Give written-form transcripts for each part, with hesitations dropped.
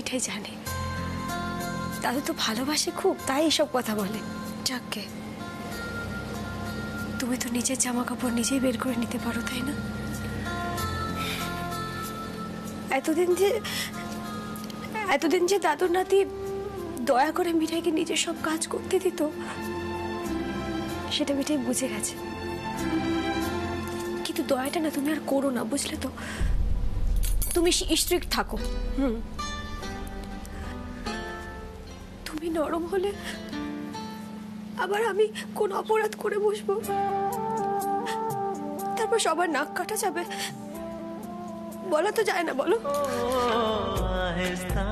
মিঠাই জানে দাদু তো ভালোবাসে খুব, তাই এসব কথা বলে। যাকগে, তুমি তো নিজের জামা কাপড় নিজেই বের করে নিতে পারো, তাই না? এতদিন যে দাদুর নাতি দয়া করে মিঠাইকে নিজের সব কাজ করতে দিত, সেটা মিঠাই বুঝে গেছে। কিন্তু দয়াটা না তুমি আর করো না, বুঝলে তো? তুমি স্ট্রিক্ট থাকো। তুমি নরম হলে আবার আমি কোন অপরাধ করে বসবো, তারপর সবার নাক কাটা যাবে। বলা তো যায় না, বলো? आहिस्ता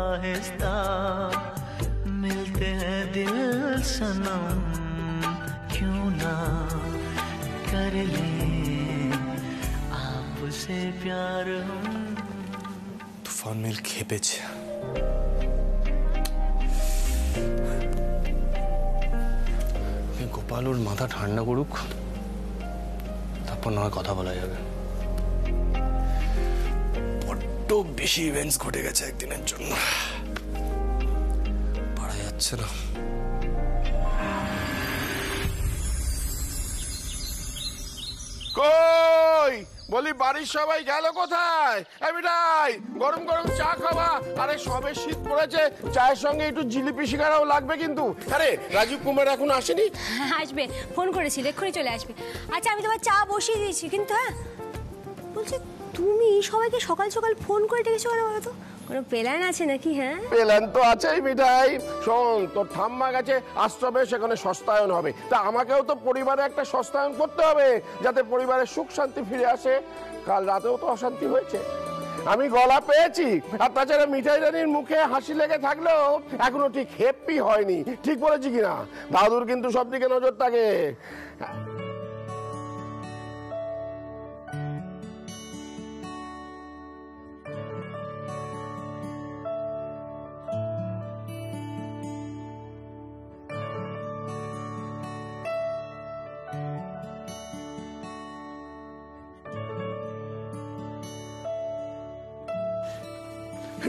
आहिस्ता मिलते हैं दिल सनम, क्यों ना कर ले आपसे प्यार हम। তুফান মিল খেপেছে। গোপাল ওর মাথা ঠান্ডা করুক, তারপর নয় কথা বলা যাবে। বড্ড বেশি ইভেন্টস ঘটে গেছে একদিনের জন্য, পারা যাচ্ছে না। কই বলি, বাড়ির সবাই গেল কোথায়? মিঠাই, গরম গরম চা খাবা। আরে সবে শীত পড়েছে, চায়ের সঙ্গে একটু জিলিপি শিকারাও লাগবে কিন্তু। আরে রাজীব কুমার এখন আসেনি? আসবে, ফোন করেছি, এক্ষুনি চলে আসবে। আচ্ছা, আমি তোমার চা বসিয়ে দিয়েছি, কিন্তু হ্যাঁ বলছি, তুমি সবাইকে সকাল সকাল ফোন করে ডেকেছো কেন বলো তো? কোনো প্ল্যান আছে নাকি? হ্যাঁ, প্ল্যান তো আছেই মিঠাই। শোন, তোর ঠাম্মা গেছে আশ্রমে, সেখানে সস্তায়ন হবে, তা আমাকেও তো পরিবারে একটা সস্তায়ন করতে হবে, যাতে পরিবারের সুখ শান্তি ফিরে আসে। কাল রাতেও তো অশান্তি হয়েছে, আমি গলা পেয়েছি। আর তাছাড়া মিঠাই রানীর মুখে হাসি লেগে থাকলেও এখনো ঠিক হ্যাপি হয়নি। ঠিক বলেছি কিনা? দাদুর কিন্তু সব দিকে নজর থাকে।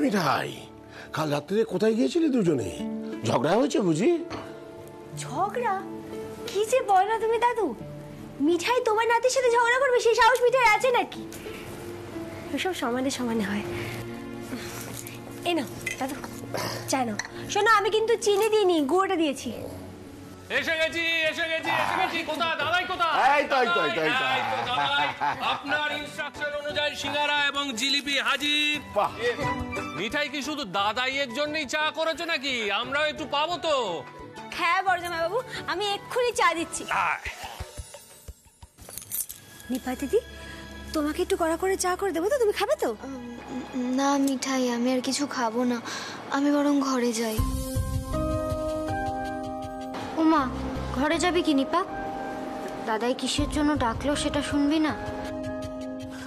মিঠাই, কাল রাত্রে কোথায় গিয়েছিলি দুজনে? ঝগড়া হয়েছে বুঝি? ঝগড়া? কি যে বল না তুমি দাদু, মিঠাই তোমার নাতির সাথে ঝগড়া করবে সেই সাহস মিঠাই আছে নাকি? এসব সমানে সমানে হয়। এই নাও দাদু, চা নাও। শোনো, আমি কিন্তু চিনি দিইনি, গুঁড়োটা দিয়েছি। এসে গেছি। কোথায় দাদাই? কোথায়? এই তো আপনার ইনস্ট্রাকশন অনুযায়ী সিঙ্গারা এবং জিলিপি হাজির। মিঠাই কি শুধু দাদাইয়ের জন্যই চা করেছো নাকি? আমরাও একটু পাবো তো? হ্যাঁ বড়জামাই বাবু, আমি এক্ষুনি চা দিচ্ছি। নিপা দিদি, তোমাকে একটু কড়া করে চা করে দেবো তো? তুমি খাবে তো? না মিঠাই, আমি আর কিছু খাবো না, আমি বরং ঘরে যাই। ওমা, ঘরে যাবি কি নিপা? দাদাই কিসের জন্য ডাকলো সেটা শুনবি না?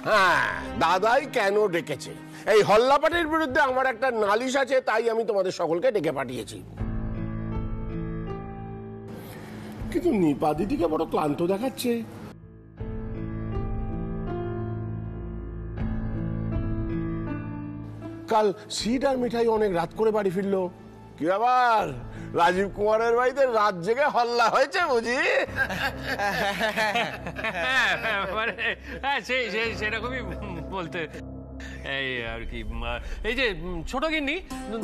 হ্যাঁ, দাদাই কেন ডেকেছে? এই হল্লাপাটির বিরুদ্ধে আমার একটা নালিশ আছে, তাই আমি তোমাদের সকলকে ডেকে পাঠিয়েছি। কিন্তু নিপা দিদিকে বড় ক্লান্ত দেখাচ্ছে। কাল সিট আর মিঠাই অনেক রাত করে বাড়ি ফিরলো। কি আবার রাজীব কুমারের বাড়িতে রাত জেগে হল্লা হয়েছে বুঝি? সেরকমই বলতে এই আর কি। এই যে ছোট গিন্নি,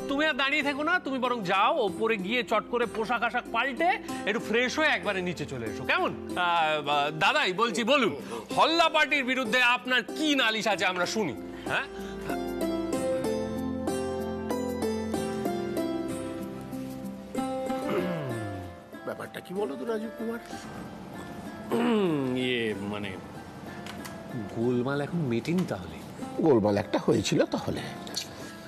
তুমি আর দাঁড়িয়ে থেকো না, তুমি বরং যাও ওপরে গিয়ে চট করে পোশাক আশাক পাল্টে একটু ফ্রেশ হয়ে একবারে নিচে চলে এসো, কেমন? দাদাই বলছি, বলুন হল্লা পার্টির বিরুদ্ধে আপনার কি নালিশ আছে আমরা শুনি। হ্যাঁ, ব্যাপারটা কি বলো তো রাজীব কুমার? মানে গোলমাল এখন মেটেনি তাহলে? গোলমাল একটা হয়েছিল তাহলে।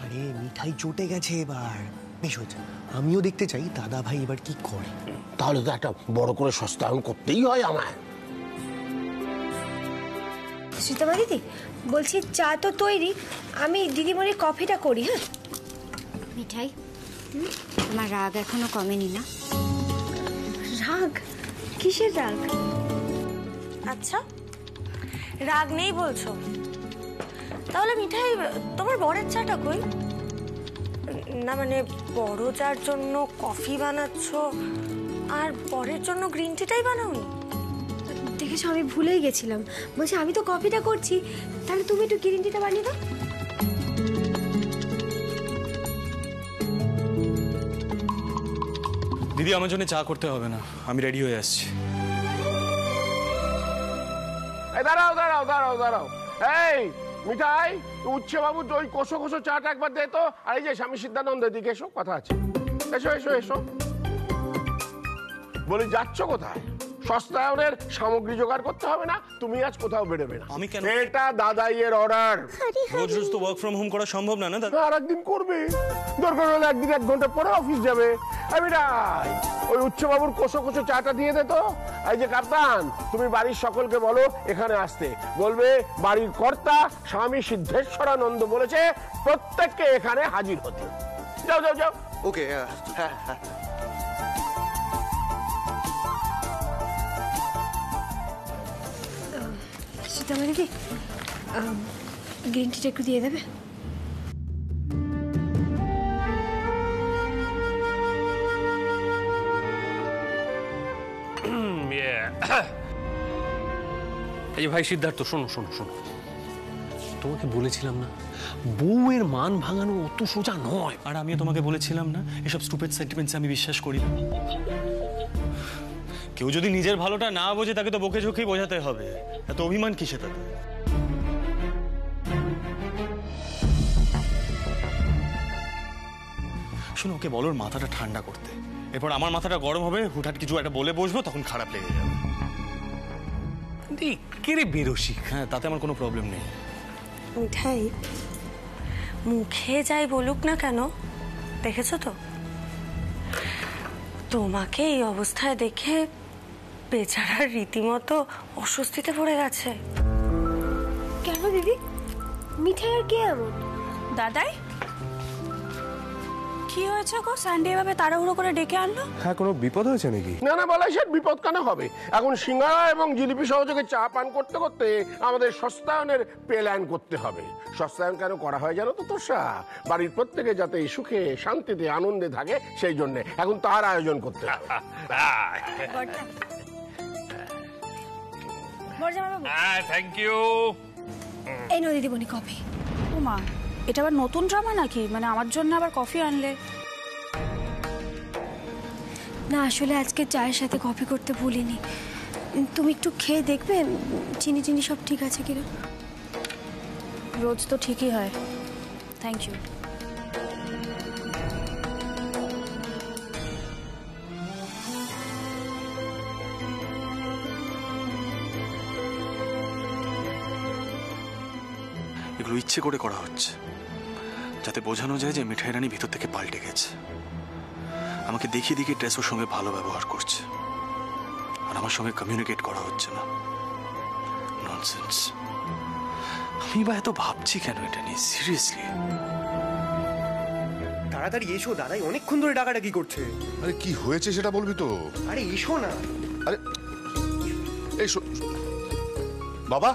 আরে মিঠাই চটে গেছে এবার, বেশ হয়েছে। আমিও দেখতে চাই দাদা ভাই এবার কি করে। তাহলে তো একটা বড় করে সস্তায়ন করতেই হয় আমায়। সুতমা দিদি, বলছি চা তো তৈরি, আমি দিদিমণির কফিটা করি। হ্যাঁ মিঠাই, আমার রাগ এখনো কমেনি না? রাগ? কিসের রাগ? আচ্ছা, রাগ নেই বলছো? তাহলে মিঠাই, তোমার বরের চাটা কই? না মানে বড় যার জন্য কফি বানাচ্ছ আর পরের জন্য গ্রিন টিটাই বানাওনি? দেখেছো আমি ভুলেই গেছিলাম। বলছি আমি তো কফিটা করছি, তাহলে তুমি একটু গ্রিন টিটা বানিয়ে দাও। দিদি আমার জন্য চা করতে হবে না, আমি রেডি হয়ে আসছি। দাঁড়াও দাঁড়াও দাঁড়াও দাঁড়াও, এই মিঠাই উচ্ছে বাবু ওই কোষো কোষো চাটা একবার দে তো। আর এই যে স্বামী সিদ্ধানন্দের দিকে এসো, কথা আছে। এসো এসো এসো। বলি যাচ্ছ কোথায়? সস্তায়নের সামগ্রী জোগাড় করতে হবে না? তুমি আজ কোথাও বেরোবে না। আমি কেন? এটা দাদাইয়ের অর্ডার। রোজ রোজ তো ওয়ার্ক ফ্রম হোম করা সম্ভব না, না দাদা? আর একদিন করবে, দরকার হলে একদিন 1 ঘন্টা পরে অফিস যাবে। মিঠাই ওই উচ্চবাবুর কোষো কোষো চাটা দিয়ে দে তো। এই যে কাপ্তান, তুমি বাড়ির সকলকে বলো এখানে আসতে। বলবে বাড়ির কর্তা স্বামী সিদ্ধেশ্বরানন্দ বলেছে প্রত্যেককে এখানে হাজির হতে। যাও যাও যাও। ওকে। হ্যাঁ হ্যাঁ। সীতামা দিদি, গ্রিন টিটা একটু দিয়ে দেবে? এই যে ভাই সিদ্ধার্থ, শোনো শোনো শোনো, তোমাকে বলেছিলাম না বউয়ের মান ভাঙানো অত সোজা নয়। আর আমিও তোমাকে বলেছিলাম না এসব স্টুপিড সেন্টিমেন্টস আমি বিশ্বাস করি না। কেউ যদি নিজের ভালোটা না বোঝে তাকে তো বকে ঝোঁকেই বোঝাতে হবে। এত অভিমান কিসে তাতে? শোনো, ওকে বলো ওর মাথাটা ঠান্ডা করতে। এরপর আমার মাথাটা গরম হবে, হুটহাট কিছু একটা বলে বসবো, তখন খারাপ লেগে যাবে। কেড়ে বেরোসি। হ্যাঁ, তাতে আমার কোনো প্রবলেম নেই। মিঠাই মুখে যাই বলুক না কেন, দেখেছো তো তোমাকে এই অবস্থায় দেখে বেচারার রীতিমতো অস্বস্তিতে পড়ে গেছে। কেন দিদি, মিঠাই আর কে এমন? দাদাই কি হয়েছে গো? সানডে এভাবে তাড়াহুড়ো করে ডেকে আনলো? হ্যাঁ, কোনো বিপদ হয়েছে নাকি? না না বলাই, সে বিপদ কেন হবে? এখন সিঙ্গাড়া এবং জিলিপি সহযোগে চা পান করতে করতে আমাদের সস্তায়নের প্ল্যান করতে হবে। সস্তায়ন কেন করা হয় জানো তো তোষা? বাড়ির প্রত্যেকে যাতে সুখে শান্তিতে আনন্দে থাকে সেই জন্য এখন তার আয়োজন করতে হবে। Thank you. এই নো দিদি বনি কফি। ও মা, এটা আবার নতুন ড্রামা নাকি? মানে আমার জন্য আবার কফি আনলে? না আসলে আজকে চায়ের সাথে কফি করতে ভুলিনি। তুমি একটু খেয়ে দেখবে চিনি চিনি সব ঠিক আছে কিনা। রোজ তো ঠিকই হয়। Thank you. এগুলো ইচ্ছে করে করা হচ্ছে যাতে বোঝানো যায় যে মিঠাই রানী ভিতর থেকে পাল্টে গেছে। আমাকে দেখিয়ে দেখিয়ে ড্রেসের সঙ্গে ভালো ব্যবহার করছে, আর আমার সঙ্গে কমিউনিকেট করা হচ্ছে না। ননসেন্স। আমি বা এত ভাবছি কেন এটা নিয়ে? সিরিয়াসলি। তাড়াতাড়ি এসো দাদাই, অনেকক্ষণ ধরে ডাকাডাকি করছে। আরে কি হয়েছে সেটা বলবি তো? আরে এসো না। আরে এই বাবা,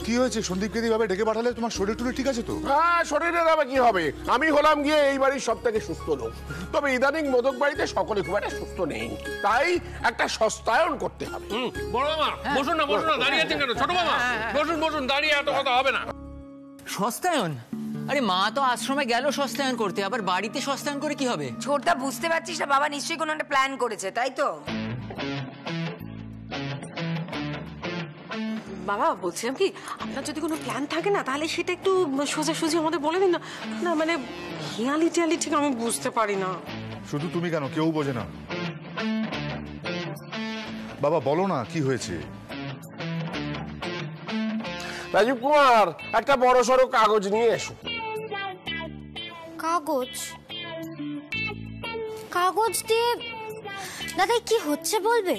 কি হয়েছে? সন্দীপকে দিয়ে ভাবে ডেকে পাঠালে তোমার শরীর টুরি ঠিক আছে তো? হ্যাঁ, শরীরের আবার কি হবে? আমি হলাম গিয়ে এই বাড়ির সব থেকে সুস্থ লোক। তবে ইদানিং মোদক বাড়িতে সকলে খুব একটা সুস্থ নেই, তাই একটা সস্তায়ন করতে হবে। বড় মামা বসুন না, বসুন না, দাঁড়িয়ে আছেন কেন? ছোট মামা বসুন, বসুন, দাঁড়িয়ে এত কথা হবে না। সস্তায়ন? আরে মা তো আশ্রমে গেল সস্তায়ন করতে, আবার বাড়িতে সস্তায়ন করে কি হবে? ছোটদা বুঝতে পারছিস না, বাবা নিশ্চয়ই কোনো একটা প্ল্যান করেছে, তাই তো? বাবা বলছিলাম কি, আপনার যদি কোনো প্ল্যান থাকে না তাহলে সেটা একটু সোজাসুজি আমাদের বলে দিন না। না মানে হিয়ালি টিয়ালি ঠিক আমি বুঝতে পারি না। শুধু তুমি কেন, কেউ বোঝে না। বাবা বলো না কি হয়েছে? রাজীব কুমার, একটা বড় সড়ো কাগজ নিয়ে এসো। কাগজ? কাগজ দিয়ে দাদাই কি হচ্ছে বলবে?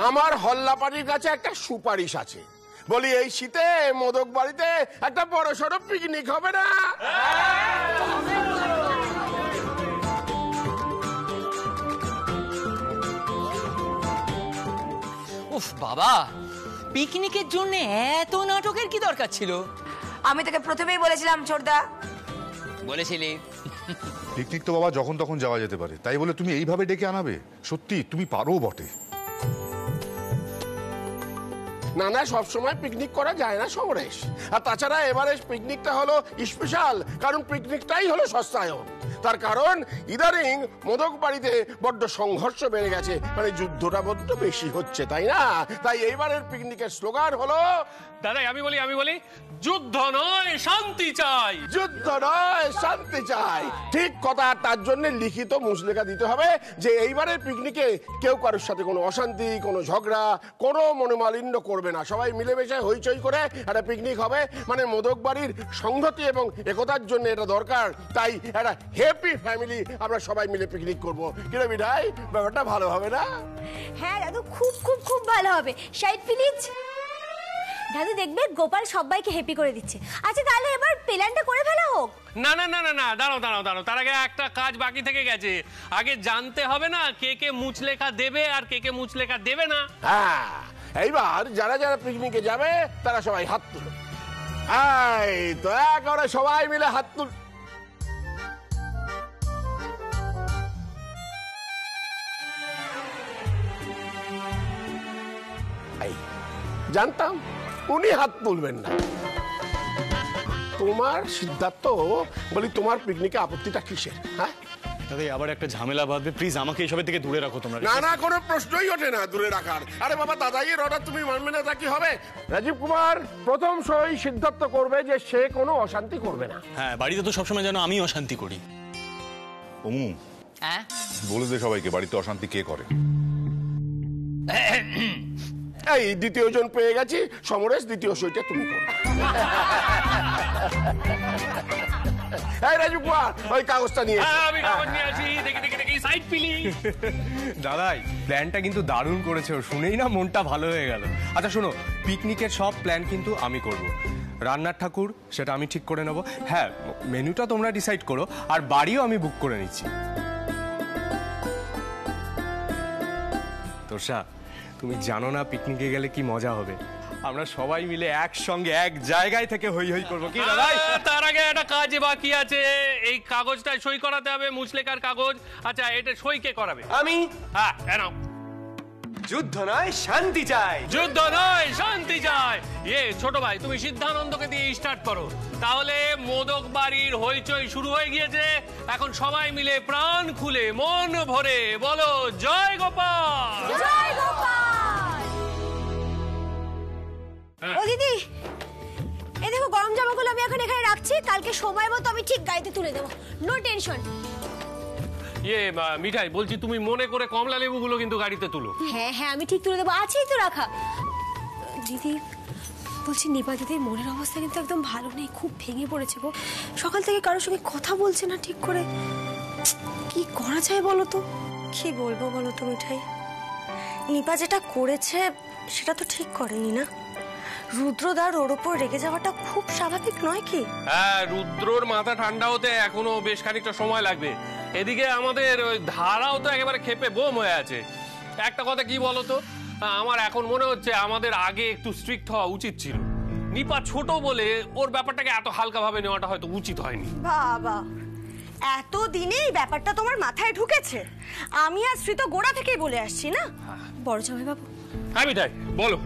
আমার হল্লাপাড়ির কাছে একটা সুপারিশ আছে। বলি এই শীতে মোদক বাড়িতে একটা বড় সড়ো পিকনিক হবে না? উফ বাবা, পিকনিকের জন্য এত নাটকের কি দরকার ছিল? আমি তোকে প্রথমেই বলেছিলাম ছোটদা। বলেছিলি? পিকনিক তো বাবা যখন তখন যাওয়া যেতে পারে, তাই বলে তুমি এইভাবে ডেকে আনাবে? সত্যি তুমি পারো বটে। না না, সবসময় পিকনিক করা যায় না সমরেশ। আর তাছাড়া এবারে পিকনিকটা হলো স্পেশাল, কারণ পিকনিকটাই হলো সস্তায়ন। তার কারণ ইদারিং মোদক বাড়িতে বড্ড সংঘর্ষ বেড়ে গেছে, মানে যুদ্ধটা বড্ড বেশি হচ্ছে, তাই না? তাই এইবারের পিকনিকের স্লোগান হলো, দাদাই আমি বলি যুদ্ধ নয় শান্তি চাই। যুদ্ধ নয় শান্তি চাই। ঠিক কথা। তার জন্য লিখিত মুচলেখা দিতে হবে যে এইবারের পিকনিকে কেউ কারোর সাথে কোনো অশান্তি, কোনো ঝগড়া, কোনো মনোমালিন্য করবে না। সবাই মিলেমিশে হইচই করে একটা পিকনিক হবে, মানে মোদক বাড়ির সংহতি এবং একতার জন্য এটা দরকার। তাই একটা হ্যাপি ফ্যামিলি আমরা সবাই মিলে পিকনিক করবো। কিরে মিঠাই, ব্যাপারটা ভালো হবে না? হ্যাঁ দাদু, খুব খুব খুব ভালো হবে। Side please. দাদু দেখবে গোপাল সবাইকে হ্যাপি করে দিচ্ছে। আচ্ছা তাহলে এবার প্ল্যানটা করে ফেলা হোক। না না না না না, দাঁড়াও, তার আগে একটা কাজ বাকি থেকে গেছে। আগে জানতে হবে না কে কে মুচলেখা দেবে আর কে কে মুচলেখা দেবে না। হ্যাঁ, এইবার যারা যারা পিকনিকে যাবে তারা সবাই হাত তুলো। এই তো একেবারে সবাই মিলে হাত তুল। জানতাম উনি হাত তুলবেন না। তোমার সিদ্ধার্থ, বলি তোমার পিকনিকে আপত্তিটা কিসের? হ্যাঁ দাদা, আবার একটা ঝামেলা বাঁধবে, প্লিজ আমাকে এসবের থেকে দূরে রাখো তোমরা। না না, কোনো প্রশ্নই ওঠে না দূরে রাখার। আরে বাবা, দাদাইয়ের অর্ডার তুমি মানবে না তা কি হবে? রাজীব কুমার প্রথম সই সিদ্ধান্ত করবে যে সে কোনো অশান্তি করবে না। হ্যাঁ, বাড়িতে তো সবসময় যেন আমি অশান্তি করি। ওমু, বলে দে সবাইকে বাড়িতে অশান্তি কে করে। এই দ্বিতীয় জন পেয়ে গেছি, সমরেশ দ্বিতীয় সইটা তুমি করো। এই রাজীব কুমার, ওই কাগজটা নিয়ে আমি কাগজ নিয়ে আসি। দেখি সাইড প্লিজ। দাদাই প্ল্যানটা কিন্তু দারুণ করেছে, শুনেই না মনটা ভালো হয়ে গেল। আচ্ছা শোনো, পিকনিকের সব প্ল্যান কিন্তু আমি করব। রান্নার ঠাকুর সেটা আমি ঠিক করে নেব। হ্যাঁ, মেনুটা তোমরা ডিসাইড করো, আর বাড়িও আমি বুক করে নিচ্ছি। তোষা, তুমি জানো না পিকনিকে গেলে কি মজা হবে। আমরা সবাই মিলে একসঙ্গে এক জায়গায় থেকে হই হই করবো, কি দাদাই? তার আগে একটা কাজ বাকি আছে। এই কাগজটায় সই করাতে হবে, মুচলেখার কাগজ। আচ্ছা, এটা সই কে করাবে? আমি। হ্যাঁ, এনাও। যুদ্ধ নয় শান্তি চাই। যুদ্ধ নয় শান্তি চাই। ছোট ভাই, তুমি সিদ্ধানন্দকে দিয়ে স্টার্ট করো। তাহলে মোদক বাড়ির হইচই শুরু হয়ে গিয়েছে। এখন সবাই মিলে প্রাণ খুলে মন ভরে বলো জয় গোপাল। জয় গোপাল। ও দিদি, এই দেখো গরম জামাগুলো আমি এখন এখানে রাখছি, কালকে সময় মতো আমি ঠিক গাড়িতে তুলে দেবো। No tension. মিঠাই বলছি, তুমি মনে করে কমলা লেবুগুলো কিন্তু গাড়িতে তুলো। হ্যাঁ হ্যাঁ, আমি ঠিক তুলে দেবো, আছেই তো রাখা। দিদি বলছি, নিপা দিদির মনের অবস্থা কিন্তু একদম ভালো নেই, খুব ভেঙে পড়েছে গো। সকাল থেকে কারোর সঙ্গে কথা বলছে না ঠিক করে। কি করা যায় বলো তো? কি বলবো বলো তো মিঠাই, নিপা যেটা করেছে সেটা তো ঠিক করেনি না। রুদ্রদার ওর ওপর রেগে যাওয়াটা খুব স্বাভাবিক নয় কি? হ্যাঁ, রুদ্রর মাথা ঠান্ডা হতে এখনো বেশ খানিকটা সময় লাগবে। এদিকে আমাদের ওই ধারাও তো একেবারে ক্ষেপে বোম হয়ে আছে। একটা কথা কি বলতো, আমার এখন মনে হচ্ছে আমাদের আগে একটু স্ট্রিক্ট হওয়া উচিত ছিল। নিপা ছোট বলে ওর ব্যাপারটাকে এত হালকা ভাবে নেওয়াটা হয়তো উচিত হয়নি। বাবা, এত দিনে এই ব্যাপারটা তোমার মাথায় ঢুকেছে? আমি আর শ্রী তো গোড়া থেকেই বলে আসছি না। বড় জামাই বাবু। হ্যাঁ মিঠাই বলো।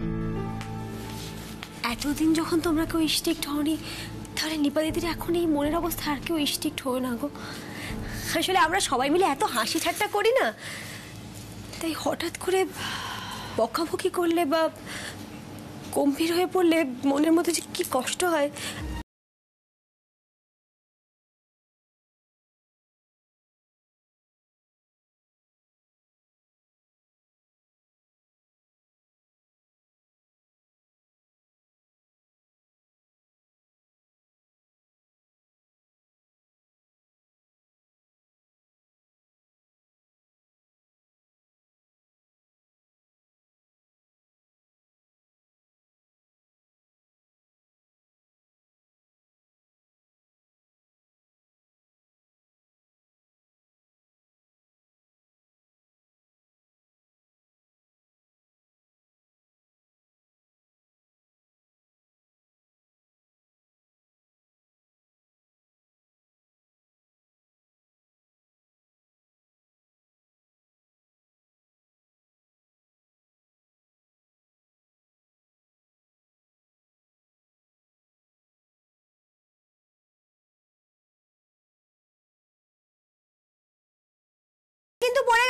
এতদিন যখন তোমরা কেউ স্ট্রিক্ট হওনি, তাহলে নিপা দিদির এখন এই মনের অবস্থা আর কেউ স্ট্রিক্ট হো না গো। আসলে আমরা সবাই মিলে এত হাসি ঠাট্টা করি না, তাই হঠাৎ করে বকাবকি করলে বা গম্ভীর হয়ে পড়লে মনের মধ্যে যে কি কষ্ট হয়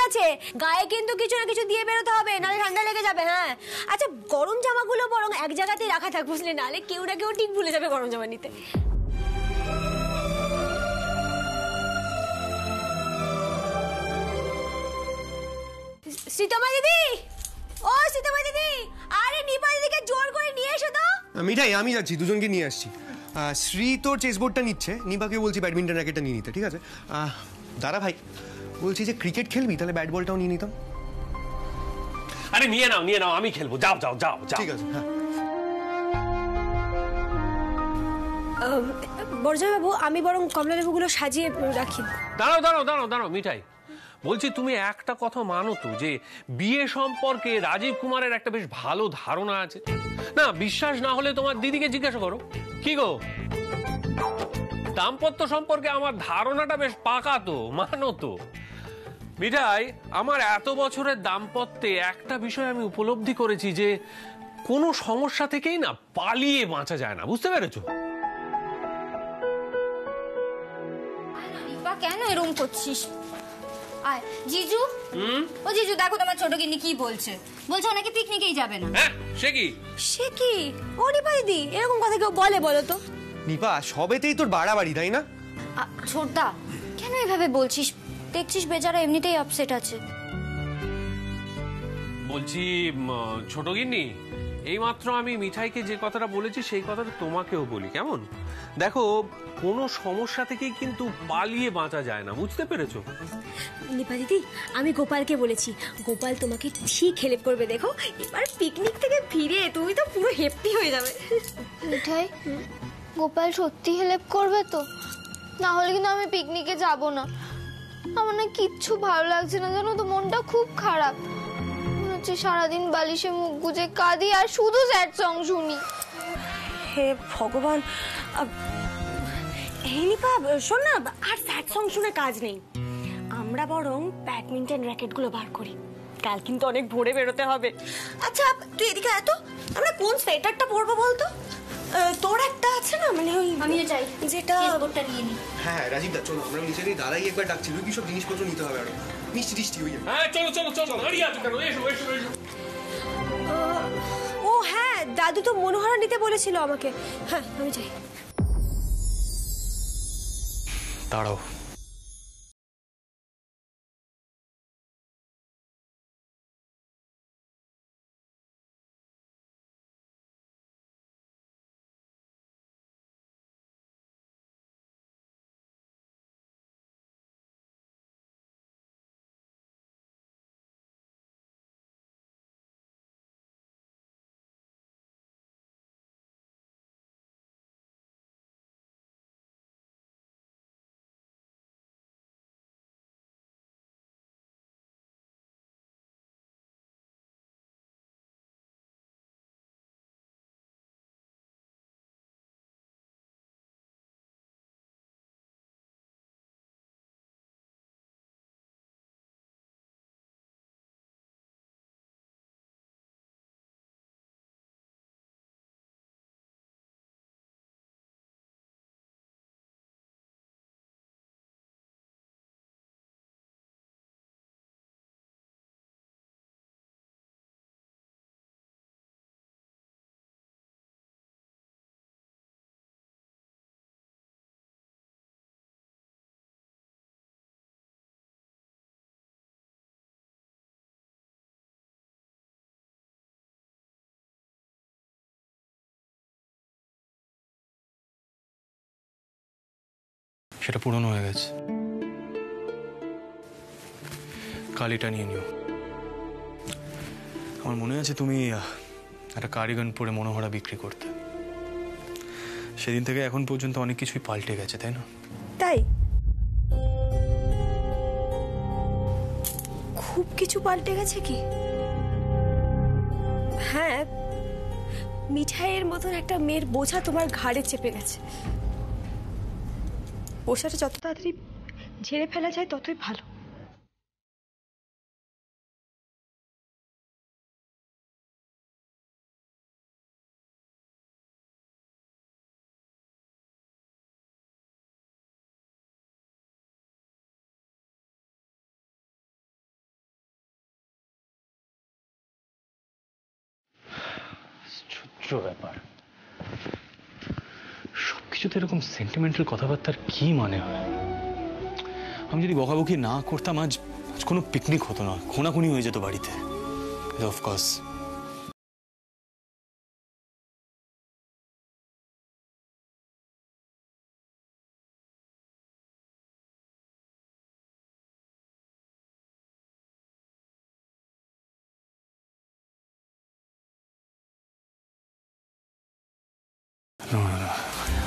গেছে, গায়ে কিন্তু কিছু না কিছু দিয়ে বেরোতে হবে, নাহলে ঠান্ডা লেগে যাবে। হ্যাঁ আচ্ছা, গরম জামাগুলো বরং এক জায়গাতেই রাখা থাক, বুঝলে, নাহলে কেউ না কেউ ঠিক ভুলে যাবে গরম জামা নিতে। সীতামা দিদি, ও সীতামা দিদি, আরে নিপা দিদিকে জোর করে নিয়ে এসো তো। মিঠাই আমি যাচ্ছি, দুজনকে নিয়ে আসছি। শ্রী তোর চেসবোর্ডটা নিচ্ছে, নিপাকে বলছি ব্যাডমিন্টন র্যাকেটটা নিয়ে নিতে, ঠিক আছে? দাদা ভাই বলছি যে ক্রিকেট খেলবি, তাহলে ব্যাট বলটাও নিয়ে নিতাম। আরে নিয়ে নাও, আমি খেলবো। যাও যাও যাও যাও। ঠিক আছে। হ্যাঁ বর্জয় বাবু, আমি বরং কমলা লেবুগুলো সাজিয়ে রাখি। দাঁড়াও মিঠাই, বলছি তুমি একটা কথা মানো তো, যে বিয়ে সম্পর্কে রাজীব কুমারের একটা বেশ ভালো ধারণা আছে। না বিশ্বাস না হলে তোমার দিদিকে জিজ্ঞাসা করো। কি গো, দাম্পত্য সম্পর্কে আমার ধারণাটা বেশ পাকা তো, মানো তো। মিঠাই, আমার এত বছরের দাম্পত্যে একটা বিষয় আমি উপলব্ধি করেছি, যে কোনো সমস্যা থেকেই না পালিয়ে বাঁচা যায় না, বুঝতে পেরেছো? কেন এরকম করছিস? আয় জিজু। ও জিজু, দেখো তোমার ছোট গিন্নি কি বলছে। বলছে ওনাকে পিকনিকেই যাবে না। হ্যাঁ সে কি ও নিপা দিদি, এরকম কথা কেউ বলে বলো তো? নিপা, সবেতেই তোর বাড়াবাড়ি, তাই না? ছোটদা, কেন এভাবে বলছিস? দেখছিস বেচারা এমনিতেই আপসেট আছে। বলছি ছোট গিন্নি, এইমাত্র আমি মিঠাইকে যে কথাটা বলেছি সেই কথাটা তোমাকেও বলি, কেমন? দেখো, কোনো সমস্যা থেকেই কিন্তু পালিয়ে বাঁচা যায় না, বুঝতে পেরেছো? নিপা দিদি, আমি গোপালকে বলেছি, গোপাল তোমাকে ঠিক হেল্প করবে। দেখো, এবার পিকনিক থেকে ফিরে তুমি তো পুরো হ্যাপি হয়ে যাবে। মিঠাই, গোপাল সত্যি হেল্প করবে তো? না হলে কিন্তু আমি পিকনিকে যাব না। আমার না কিচ্ছু ভালো লাগছে না, জানো তো, মনটা খুব খারাপ। মনে হচ্ছে সারাদিন বালিশে মুখ গুজে কাঁদি আর শুধু স্যাড সং শুনি। হে ভগবান। হে নিপা, শোন না, আর স্যাড সং শুনে কাজ নেই। আমরা বরং ব্যাডমিন্টন র্যাকেটগুলো বার করি, কাল কিন্তু অনেক ভোরে বেরোতে হবে। আচ্ছা তুই এদিকে এত, আমরা কোন সোয়েটারটা পরবো বলতো? তোর একটা আছে না, মানে ওই আমিও চাই যেটা ওটা নিয়ে নি। হ্যাঁ রাজীব দা, চলো আমরা নিচে গিয়ে দাদাই একবার ডাকছিল, কি সব জিনিসপত্র নিতে হবে আরো, মিষ্টি ওই। হ্যাঁ চলো দাঁড়িয়ে আছো কেন? এসো। ও হ্যাঁ, দাদু তো মনোহরা নিতে বলেছিল আমাকে। হ্যাঁ আমি যাই। দাঁড়াও, সেটা পুরনো হয়ে গেছে, কালিটা নিয়ে নিও। আমার মনে আছে তুমি একটা কারিগন পরে মনোহরা বিক্রি করতে, সেদিন থেকে এখন পর্যন্ত অনেক কিছুই পাল্টে গেছে, তাই না? তাই খুব কিছু পাল্টে গেছে কি? হ্যাঁ, মিঠাইয়ের মতন একটা মেয়ের বোঝা তোমার ঘাড়ে চেপে গেছে। বোঝাটা যত তাড়াতাড়ি ঝেড়ে ফেলা যায় ততই ভালো। বিচিত্র ব্যাপার, সবকিছুতে এরকম সেন্টিমেন্টাল কথাবার্তার কি মানে হয়? আমি যদি বকাবকি না করতাম আজ কোনো পিকনিক হতো না, খুনাখুনি হয়ে যেত বাড়িতে। অফকোর্স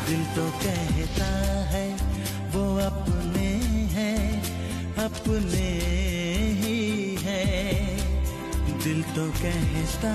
दिल तो कहता है वो अपने हैं, अपने ही है। दिल तो कहता